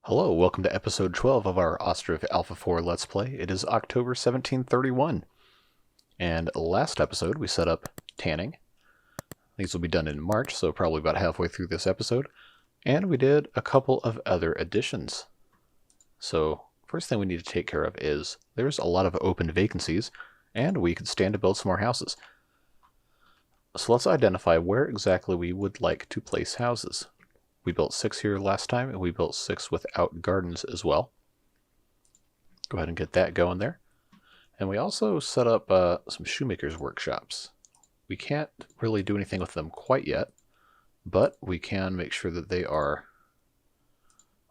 Hello, welcome to episode 12 of our Ostriv Alpha 4 Let's Play. It is October 1731, and last episode we set up tanning. These will be done in March, so probably about halfway through this episode. And we did a couple of other additions. So, first thing we need to take care of is there's a lot of open vacancies, and we could stand to build some more houses. So let's identify where exactly we would like to place houses. We built 6 here last time, and we built 6 without gardens as well. Go ahead and get that going there. And we also set up some shoemakers workshops. We can't really do anything with them quite yet, but we can make sure that they are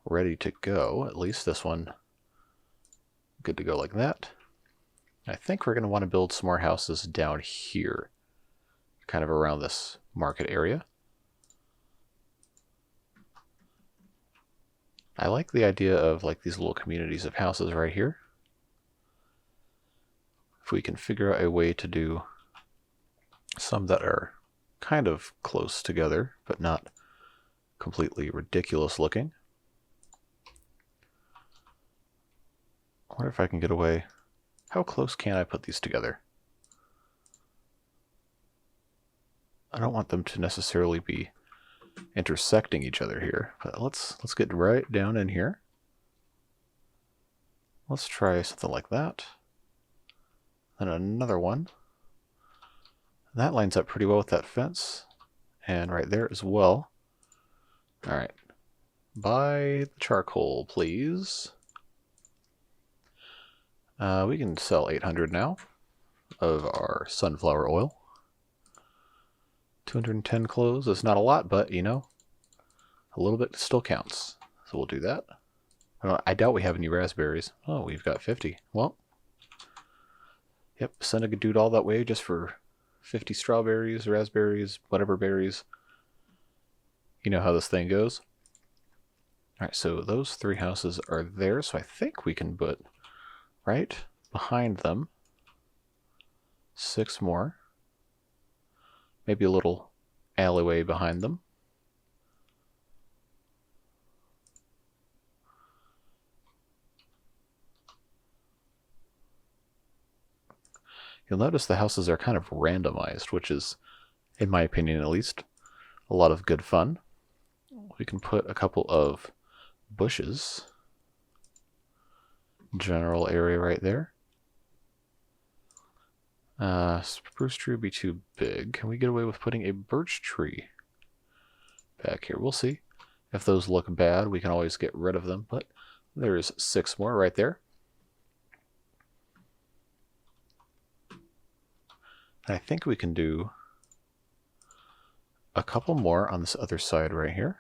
ready to go. At least this one, good to go like that. I think we're going to want to build some more houses down here, kind of around this market area. I like the idea of like these little communities of houses right here. If we can figure out a way to do some that are kind of close together, but not completely ridiculous looking. I wonder if I can get away. How close can I put these together? I don't want them to necessarily be intersecting each other here, but let's get right down in here. Let's try something like that. Then another one. That lines up pretty well with that fence, and right there as well. Alright, buy the charcoal, please. We can sell 800 now of our sunflower oil. 210 clothes is not a lot, but you know, a little bit still counts. So we'll do that. I doubt we have any raspberries. Oh, we've got 50. Well, yep, send a dude all that way just for 50 strawberries, raspberries, whatever berries. You know how this thing goes. Alright, so those 3 houses are there, so I think we can put right behind them 6 more. Maybe a little alleyway behind them. You'll notice the houses are kind of randomized, which is, in my opinion at least, a lot of good fun. We can put a couple of bushes. General area right there. Spruce tree would be too big. Can we get away with putting a birch tree back here? We'll see. If those look bad, we can always get rid of them, but there's 6 more right there. I think we can do a couple more on this other side right here.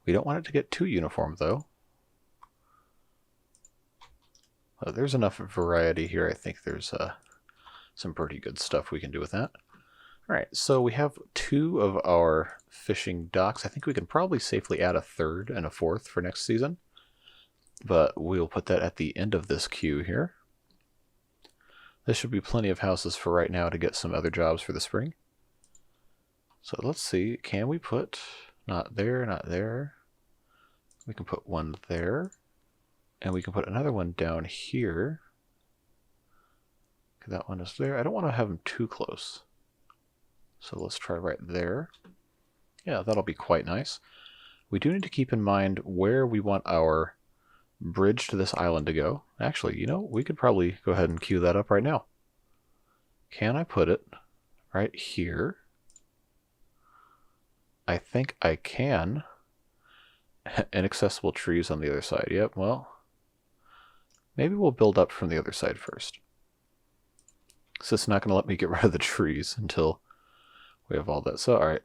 We don't want it to get too uniform, though. There's enough variety here. I think there's some pretty good stuff we can do with that. Alright, so we have 2 of our fishing docks. I think we can probably safely add a 3rd and a 4th for next season. But we'll put that at the end of this queue here. This should be plenty of houses for right now to get some other jobs for the spring. So let's see, can we put, not there, not there. We can put one there. And we can put another one down here. That one is there. I don't want to have them too close. So let's try right there. Yeah, that'll be quite nice. We do need to keep in mind where we want our bridge to this island to go. Actually, you know, we could probably go ahead and queue that up right now. Can I put it right here? I think I can. Inaccessible trees on the other side. Yep, well, maybe we'll build up from the other side first. So it's not going to let me get rid of the trees until we have all that. So, alright.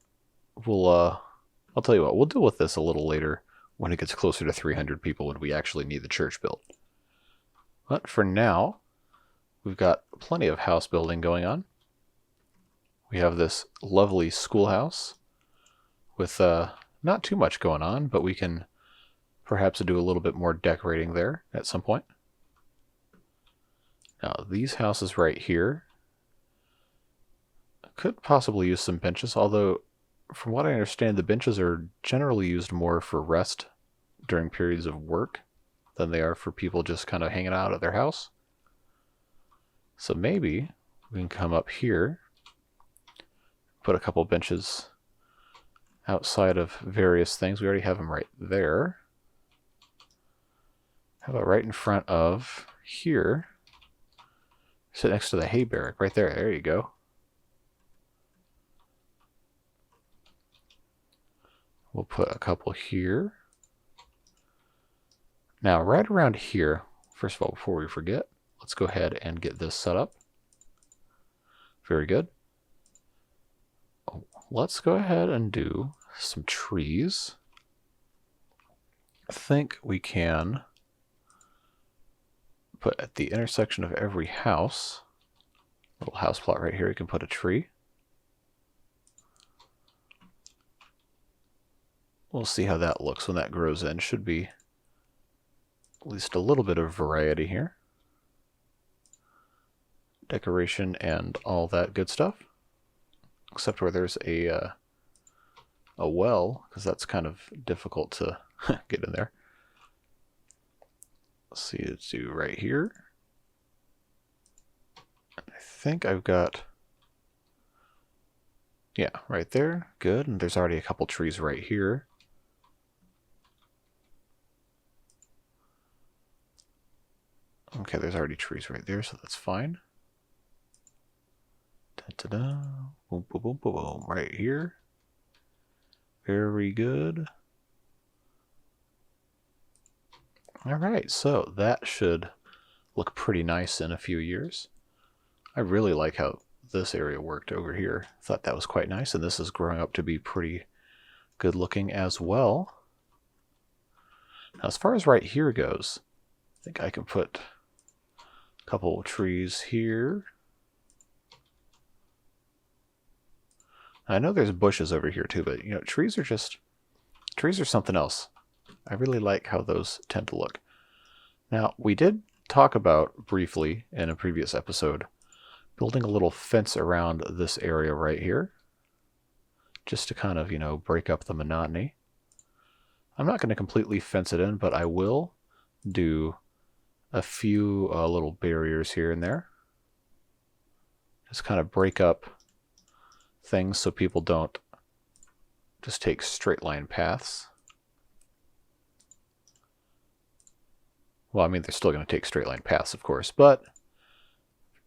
We'll, I'll tell you what, we'll deal with this a little later when it gets closer to 300 people when we actually need the church built. But for now, we've got plenty of house building going on. We have this lovely schoolhouse with not too much going on, but we can perhaps do a little bit more decorating there at some point. Now, these houses right here could possibly use some benches, although from what I understand, the benches are generally used more for rest during periods of work than they are for people just kind of hanging out at their house. So maybe we can come up here, put a couple benches outside of various things. We already have them right there. How about right in front of here? Sit next to the hay barrack right there. There you go. We'll put a couple here. Now, right around here, first of all, before we forget, let's go ahead and get this set up. Very good. Let's go ahead and do some trees. I think we can put at the intersection of every house, little house plot right here, you can put a tree. We'll see how that looks when that grows in. Should be at least a little bit of variety here. Decoration and all that good stuff. Except where there's a well, because that's kind of difficult to get in there. Let's see, let's do right here. I think I've got, yeah, right there. Good. And there's already a couple trees right here. Okay, there's already trees right there, so that's fine. Da-da-da. Boom, boom, boom, boom, boom. Right here. Very good. Alright, so that should look pretty nice in a few years. I really like how this area worked over here. Thought that was quite nice, and this is growing up to be pretty good looking as well. Now, as far as right here goes, I think I can put a couple of trees here. I know there's bushes over here too, but you know, trees are something else. I really like how those tend to look. Now, we did talk about briefly in a previous episode building a little fence around this area right here, just to kind of, you know, break up the monotony. I'm not going to completely fence it in, but I will do a few little barriers here and there. Just kind of break up things so people don't just take straight line paths. Well, I mean, they're still going to take straight line paths, of course, but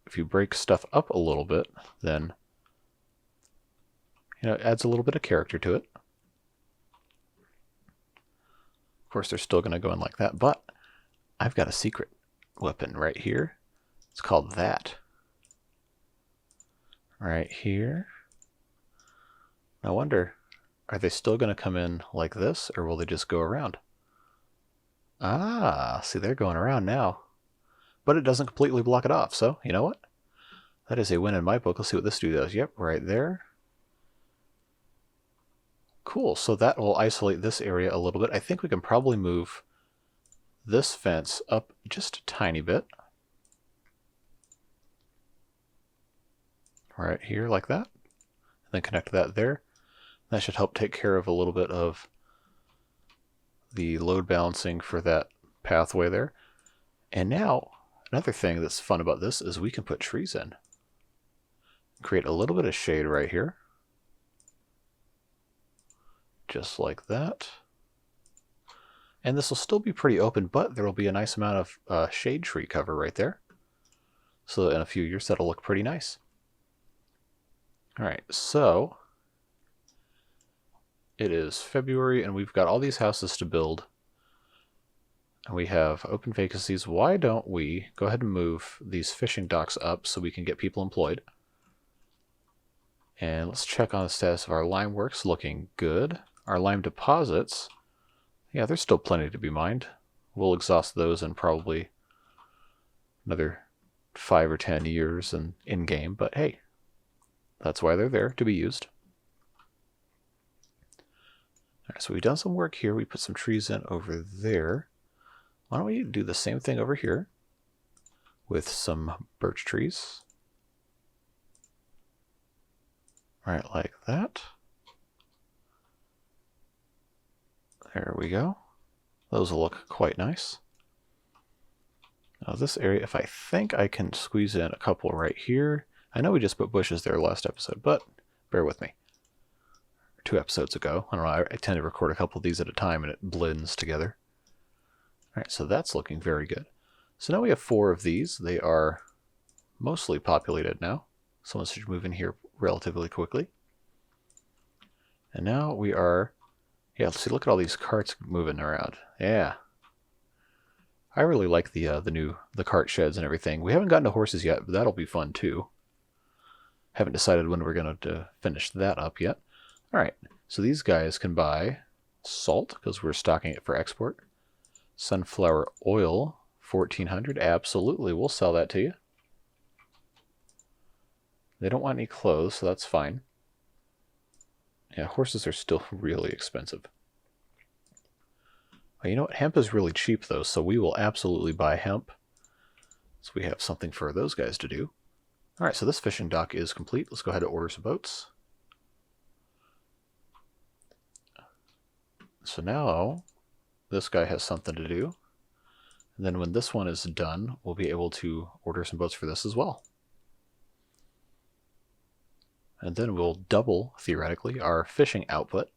if you break stuff up a little bit, then, you know, it adds a little bit of character to it. Of course, they're still going to go in like that, but I've got a secret weapon right here. It's called that. Right here. I wonder, are they still going to come in like this, or will they just go around? Ah, see, they're going around now. But it doesn't completely block it off, so you know what? That is a win in my book. Let's see what this dude does. Yep, right there. Cool, so that will isolate this area a little bit. I think we can probably move this fence up just a tiny bit. Right here, like that. And then connect that there. That should help take care of a little bit of the load balancing for that pathway there. And now, another thing that's fun about this is we can put trees in. Create a little bit of shade right here. Just like that. And this will still be pretty open, but there will be a nice amount of shade tree cover right there. So in a few years, that'll look pretty nice. All right, so it is February, and we've got all these houses to build. And we have open vacancies. Why don't we go ahead and move these fishing docks up so we can get people employed? And let's check on the status of our lime works. Looking good. Our lime deposits, yeah, there's still plenty to be mined. We'll exhaust those in probably another 5 or 10 years in-game, but hey, that's why they're there, to be used. All right, so we've done some work here. We put some trees in over there. Why don't we do the same thing over here with some birch trees? All right, like that. There we go. Those will look quite nice. Now this area, if I think I can squeeze in a couple right here. I know we just put bushes there last episode, but bear with me. 2 episodes ago. I don't know, I tend to record a couple of these at a time and it blends together. Alright, so that's looking very good. So now we have 4 of these. They are mostly populated now. Someone should move in here relatively quickly. And now we are... Yeah, let's see, look at all these carts moving around. Yeah. I really like the cart sheds and everything. We haven't gotten to horses yet, but that'll be fun too. Haven't decided when we're going to finish that up yet. Alright, so these guys can buy salt, because we're stocking it for export. Sunflower oil, 1400. Absolutely, we'll sell that to you. They don't want any clothes, so that's fine. Yeah, horses are still really expensive. Well, you know what? Hemp is really cheap, though, so we will absolutely buy hemp. So we have something for those guys to do. Alright, so this fishing dock is complete. Let's go ahead and order some boats. So now, this guy has something to do. And then when this one is done, we'll be able to order some boats for this as well. And then we'll double, theoretically, our fishing output.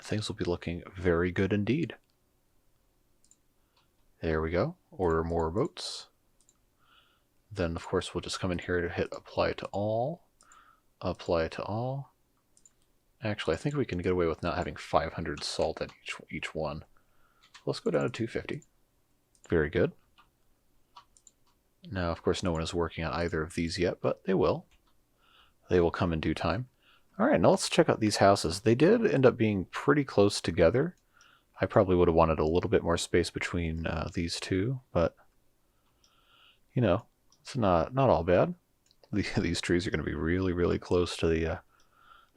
Things will be looking very good indeed. There we go. Order more boats. Then, of course, we'll just come in here to hit apply to all. Apply to all. Actually, I think we can get away with not having 500 salt at each one. Let's go down to 250. Very good. Now, of course, no one is working on either of these yet, but they will. They will come in due time. Alright, now let's check out these houses. They did end up being pretty close together. I probably would have wanted a little bit more space between these two, but, you know, it's not all bad. These trees are going to be really, really close to the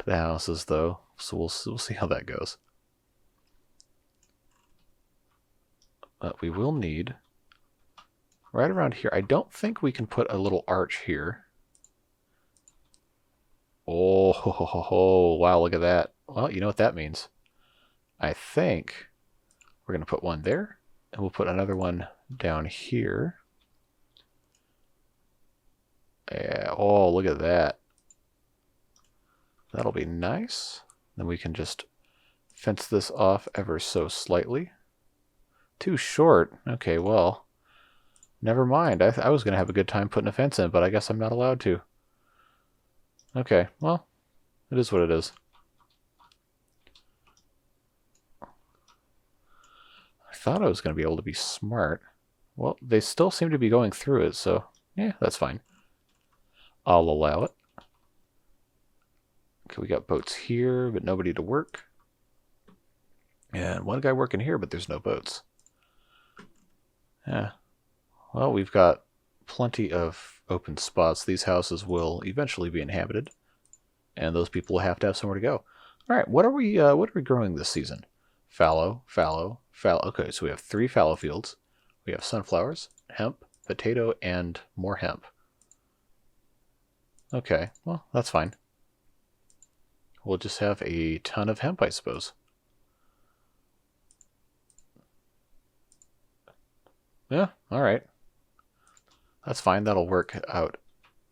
houses, though, so we'll see how that goes. But we will need, right around here, I don't think we can put a little arch here. Oh, ho, ho, ho, ho. Wow, look at that. Well, you know what that means. I think we're going to put one there, and we'll put another one down here. Yeah, oh, look at that. That'll be nice. Then we can just fence this off ever so slightly. Too short. Okay, well, never mind. I was going to have a good time putting a fence in, but I guess I'm not allowed to. Okay, well, it is what it is. I thought I was going to be able to be smart. Well, they still seem to be going through it, so yeah, that's fine. I'll allow it. Okay, we got boats here, but nobody to work. And one guy working here, but there's no boats. Yeah. Well, we've got plenty of open spots. These houses will eventually be inhabited, and those people will have to have somewhere to go. All right, what are we growing this season? Fallow, fallow, fallow. Okay, so we have 3 fallow fields. We have sunflowers, hemp, potato, and more hemp. Okay, well, that's fine. We'll just have a ton of hemp, I suppose. Yeah, alright. That's fine, that'll work out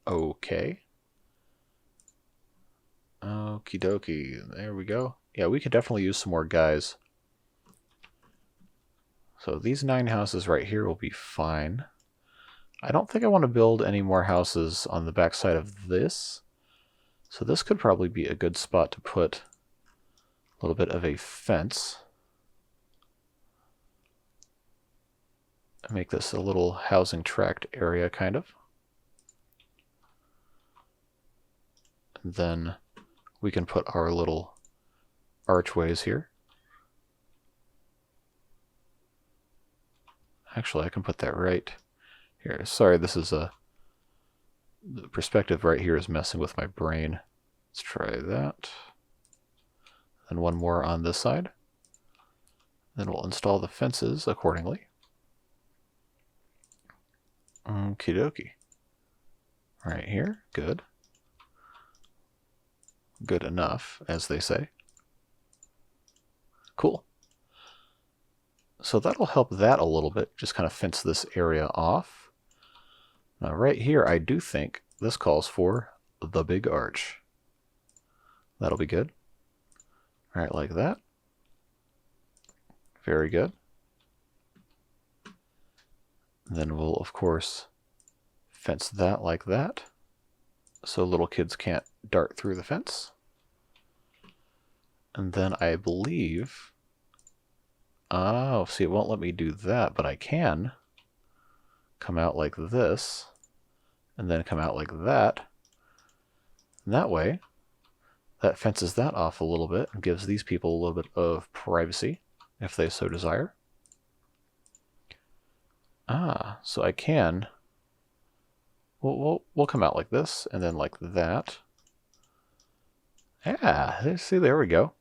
okay. Okie dokie, there we go. Yeah, we could definitely use some more guys. So these 9 houses right here will be fine. I don't think I want to build any more houses on the back side of this. So this could probably be a good spot to put a little bit of a fence. Make this a little housing tract area, kind of. And then we can put our little archways here. Actually, I can put that right here. Sorry, this is the perspective right here is messing with my brain. Let's try that. And one more on this side. Then we'll install the fences accordingly. Okie dokie. Right here, good. good enough, as they say. Cool. So that'll help that a little bit, just kind of fence this area off. Now right here, I do think this calls for the big arch. That'll be good. All right, like that. Very good. Then we'll, of course, fence that like that, so little kids can't dart through the fence. And then I believe... Oh, see, it won't let me do that, but I can come out like this, and then come out like that. And that way, that fences that off a little bit and gives these people a little bit of privacy, if they so desire. Ah, so I can... We'll come out like this, and then like that. Yeah, see, there we go.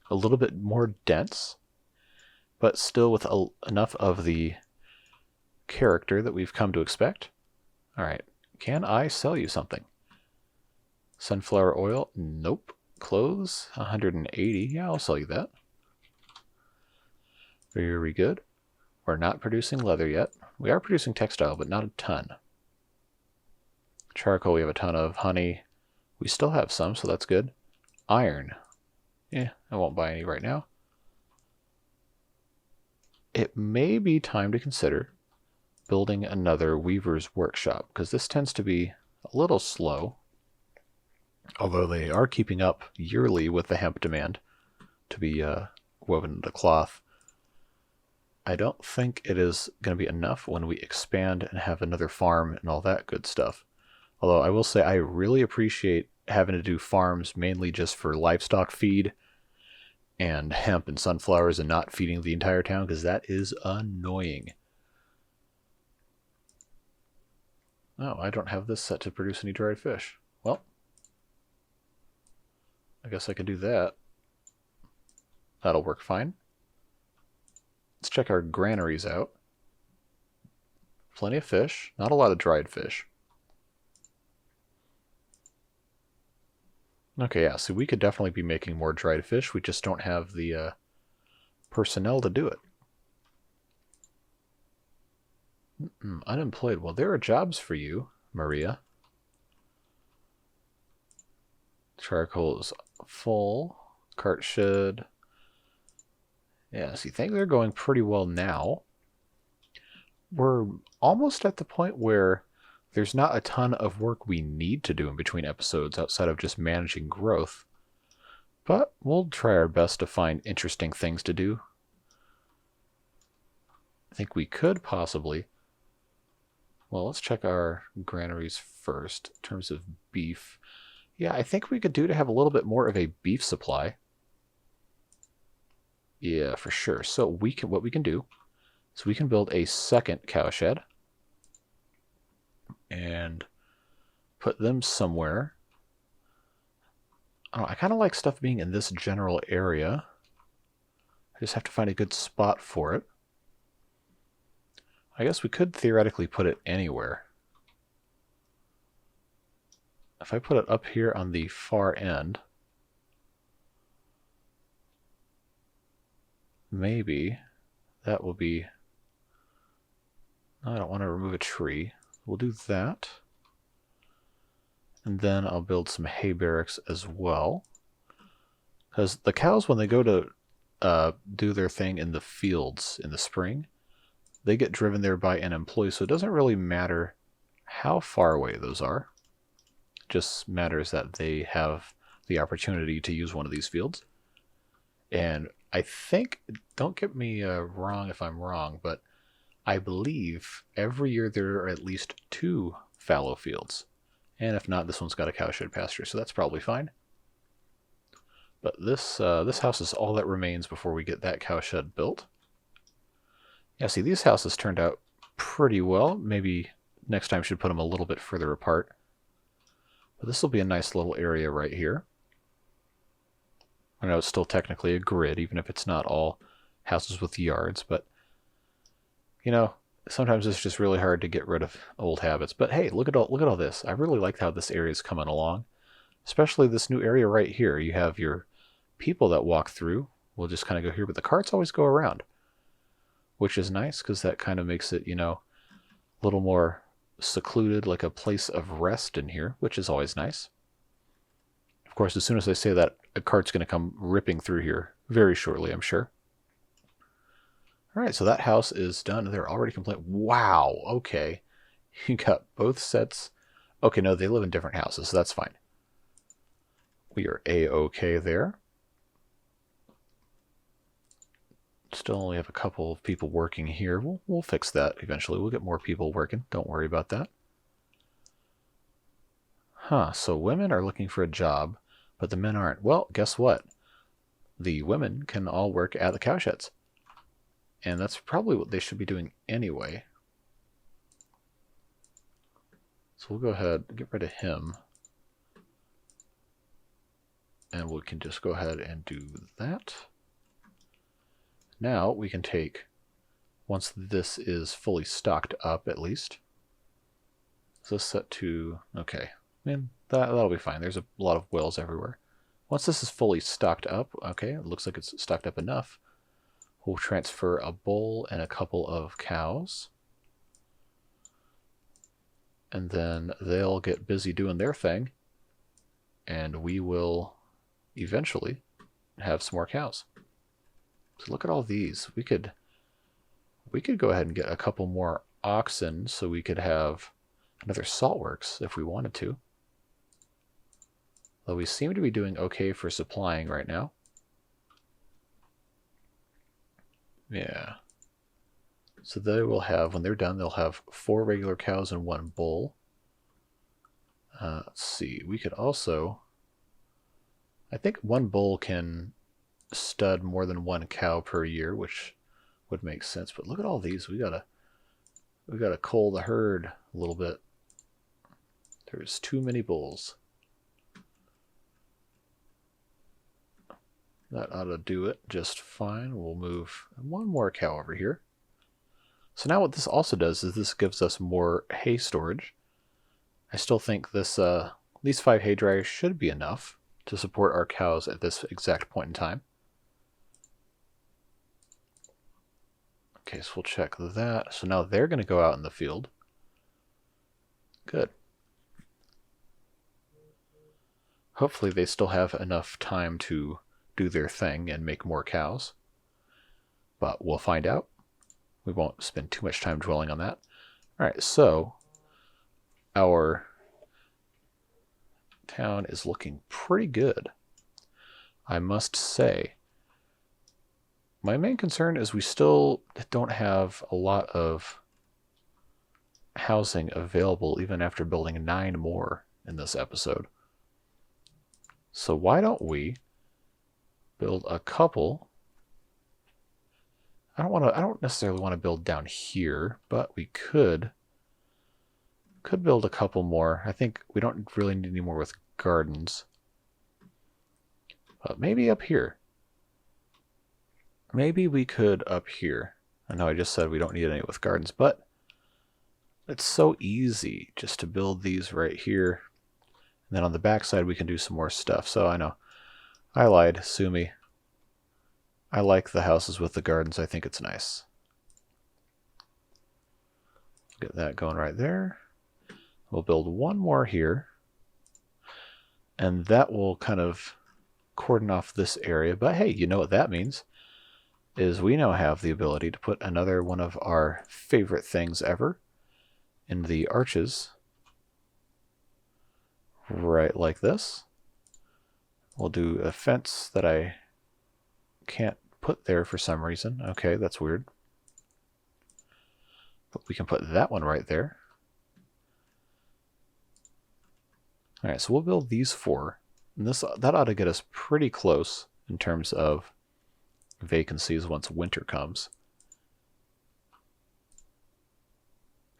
A little bit more dense, but still with enough of the character that we've come to expect. Alright, can I sell you something? Sunflower oil? Nope. Clothes? 180. Yeah, I'll sell you that. Very good. We're not producing leather yet. We are producing textile, but not a ton. Charcoal we have a ton of. Honey, we still have some, so that's good. Iron. Yeah, I won't buy any right now. It may be time to consider building another weaver's workshop, because this tends to be a little slow, although they are keeping up yearly with the hemp demand to be woven into cloth. I don't think it is going to be enough when we expand and have another farm and all that good stuff. Although I will say I really appreciate having to do farms mainly just for livestock feed and hemp and sunflowers and not feeding the entire town, because that is annoying. Oh, I don't have this set to produce any dried fish. Well, I guess I could do that. That'll work fine. Let's check our granaries out. Plenty of fish, not a lot of dried fish. Okay, yeah, so we could definitely be making more dried fish. We just don't have the personnel to do it. Unemployed. Well, there are jobs for you, Maria. Charcoal is full. Cart shed. Yeah, see, things are going pretty well now. We're almost at the point where there's not a ton of work we need to do in between episodes outside of just managing growth. But we'll try our best to find interesting things to do. I think we could possibly... Well, let's check our granaries first in terms of beef. Yeah, I think we could do to have a little bit more of a beef supply. Yeah, for sure. So what we can do is we can build a second cow shed and put them somewhere. I kind of like stuff being in this general area. I just have to find a good spot for it. I guess we could theoretically put it anywhere. If I put it up here on the far end, maybe that will be... I don't want to remove a tree. We'll do that. And then I'll build some hay barracks as well. Because the cows, when they go to do their thing in the fields in the spring, they get driven there by an employee, so it doesn't really matter how far away those are. It just matters that they have the opportunity to use one of these fields. And I think, don't get me wrong if I'm wrong, but I believe every year there are at least 2 fallow fields. And if not, this one's got a cowshed pasture, so that's probably fine. But this house is all that remains before we get that cowshed built. Yeah, see, these houses turned out pretty well. Maybe next time I should put them a little bit further apart. But this will be a nice little area right here. I know it's still technically a grid, even if it's not all houses with yards, but you know, sometimes it's just really hard to get rid of old habits. But hey, look at all this. I really like how this area is coming along. Especially this new area right here. You have your people that walk through. We'll just kind of go here, but the carts always go around, which is nice because that kind of makes it, you know, a little more secluded, like a place of rest in here, which is always nice. Of course, as soon as I say that, a cart's going to come ripping through here very shortly, I'm sure. All right, so that house is done. They're already complete. Wow, okay. You got both sets. Okay, no, they live in different houses, so that's fine. We are A-okay there. Still only have a couple of people working here. We'll fix that eventually. We'll get more people working. Don't worry about that. Huh, so women are looking for a job, but the men aren't. Well, guess what? The women can all work at the cow sheds. And that's probably what they should be doing anyway. So we'll go ahead and get rid of him. And we can just go ahead and do that. Now we can take, once this is fully stocked up at least. So set to, okay, and that'll be fine. There's a lot of wells everywhere. Once this is fully stocked up, okay, it looks like it's stocked up enough. We'll transfer a bull and a couple of cows. And then they'll get busy doing their thing. And we will eventually have some more cows. So look at all these. We could go ahead and get a couple more oxen so we could have another saltworks if we wanted to. Though we seem to be doing okay for supplying right now. Yeah. So they will have, when they're done, they'll have 4 regular cows and 1 bull. Let's see. We could also, I think 1 bull can stud more than 1 cow per year, which would make sense. But look at all these. We gotta cull the herd a little bit. There's too many bulls. That ought to do it just fine. We'll move 1 more cow over here. So now what this also does is this gives us more hay storage. I still think this these 5 hay dryers should be enough to support our cows at this exact point in time. Okay, so we'll check that. So now they're going to go out in the field. Good. Hopefully they still have enough time to do their thing and make more cows. But we'll find out. We won't spend too much time dwelling on that. Alright, so our town is looking pretty good, I must say. My main concern is we still don't have a lot of housing available even after building 9 more in this episode. So why don't we build a couple? I don't necessarily want to build down here, but we could build a couple more. I think we don't really need any more with gardens. But maybe up here. Maybe we could up here. I know I just said we don't need any with gardens, but it's so easy just to build these right here. And then on the back side we can do some more stuff. So I know. I lied. Sue me. I like the houses with the gardens. I think it's nice. Get that going right there. We'll build 1 more here. And that will kind of cordon off this area. But hey, you know what that means? Is we now have the ability to put another one of our favorite things ever in the arches. Right like this. We'll do a fence that I can't put there for some reason. Okay, that's weird. But we can put that one right there. Alright, so we'll build these 4. And that ought to get us pretty close in terms of vacancies once winter comes.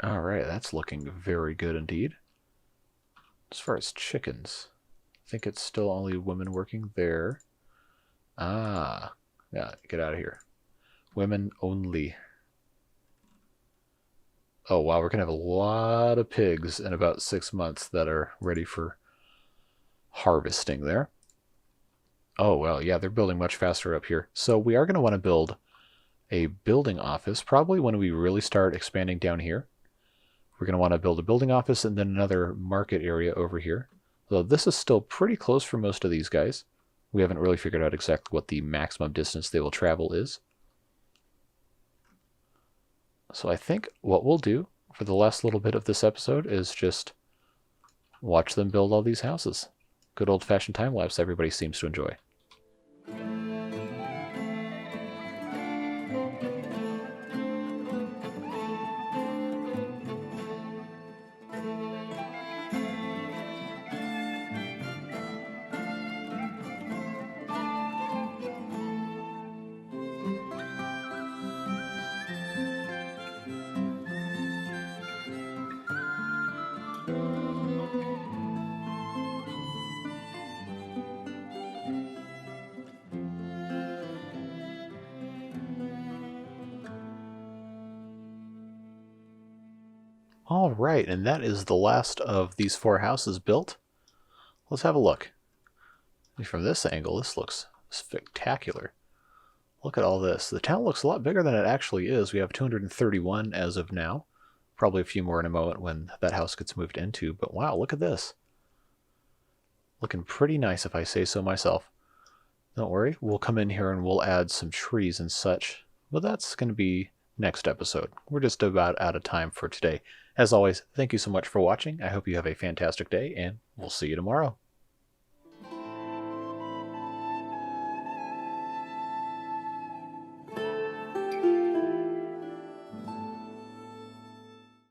Alright, that's looking very good indeed. As far as chickens, I think it's still only women working there. Ah, yeah, get out of here. Women only. Oh wow, we're going to have a lot of pigs in about 6 months that are ready for harvesting there. Oh, well, yeah, they're building much faster up here. So we are going to want to build a building office, probably when we really start expanding down here. We're going to want to build a building office and then another market area over here. So this is still pretty close for most of these guys. We haven't really figured out exactly what the maximum distance they will travel is. So I think what we'll do for the last little bit of this episode is just watch them build all these houses. Good old-fashioned time-lapse everybody seems to enjoy. All right, and that is the last of these 4 houses built. Let's have a look. From this angle, this looks spectacular. Look at all this. The town looks a lot bigger than it actually is. We have 231 as of now. Probably a few more in a moment when that house gets moved into, but wow, look at this. Looking pretty nice if I say so myself. Don't worry, we'll come in here and we'll add some trees and such. But that's going to be next episode. We're just about out of time for today. As always, thank you so much for watching. I hope you have a fantastic day, and we'll see you tomorrow.